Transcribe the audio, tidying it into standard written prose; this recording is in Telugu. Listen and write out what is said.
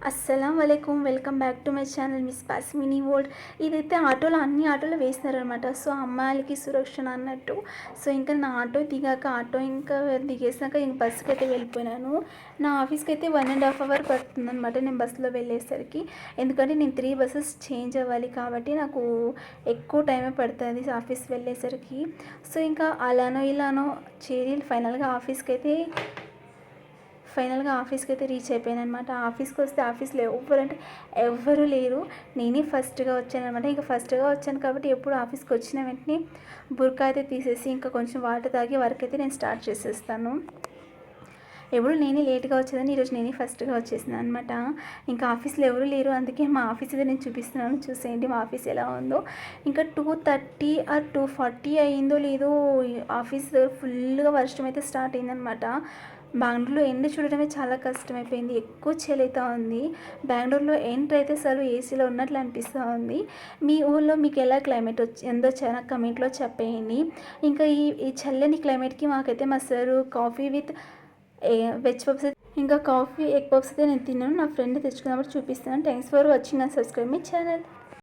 అస్సలం వలైకుమ్ welcome back to my channel miss పాస్మినీ వరల్డ్. ఇదైతే అన్ని ఆటోలో వేసినారనమాట. సో అమ్మాయిలకి సురక్షణ అన్నట్టు. సో ఇంకా నా ఆటో దిగాక ఇంకా దిగేసాక ఇంక బస్సుకి అయితే వెళ్ళిపోయినాను. నా ఆఫీస్కి అయితే 1.5 అవర్ పడుతుంది అనమాట నేను బస్సులో వెళ్ళేసరికి. ఎందుకంటే నేను 3 బస్సెస్ చేంజ్ అవ్వాలి కాబట్టి నాకు ఎక్కువ టైమే పడుతుంది ఆఫీస్ వెళ్ళేసరికి. సో ఇంకా అలానో ఇలానో చేరి ఫైనల్గా ఆఫీస్కి అయితే రీచ్ అయిపోయాను అనమాట. ఆఫీస్కి వస్తే ఆఫీస్లో ఎవ్వరు లేరు. నేనే ఫస్ట్గా వచ్చాను అనమాట. ఇంకా ఫస్ట్గా వచ్చాను కాబట్టి ఎప్పుడు ఆఫీస్కి వచ్చిన వెంటనే బుర్కా అయితే తీసేసి ఇంకా కొంచెం వాటర్ తాగి వర్క్ అయితే నేను స్టార్ట్ చేసేస్తాను. ఎప్పుడు నేనే లేట్గా వచ్చేదని ఈరోజు నేనే ఫస్ట్గా వచ్చేసినాను అనమాట. ఇంకా ఆఫీస్లో ఎవరు లేరు, అందుకే మా ఆఫీస్ అయితే నేను చూపిస్తున్నాను. చూసేయండి మా ఆఫీస్ ఎలా ఉందో. ఇంకా 2:30 ఆర్ 2:40 అయిందో లేదో ఆఫీస్ ఫుల్గా వర్షం అయితే స్టార్ట్ అయిందనమాట. బెంగళూరులో ఎండ చూడడమే చాలా కష్టమైపోయింది. ఎక్కువ చలి అవుతూ ఉంది. బెంగళూరులో ఎంటర్ అయితే అసలు ఏసీలో ఉన్నట్లు అనిపిస్తూ ఉంది. మీ ఊళ్ళో మీకు ఎలా క్లైమేట్ ఎందో చాలా కమెంట్లో చెప్పేయండి. ఇంకా ఈ చల్లని క్లైమేట్కి మాకైతే మా sir coffee with veg pups ఇంకా కాఫీ ఎగ్ పప్స్ అయితే నేను తిన్నాను. నా ఫ్రెండ్ తెచ్చుకున్నప్పుడు చూపిస్తున్నాను. Thanks for watching and subscribe my channel.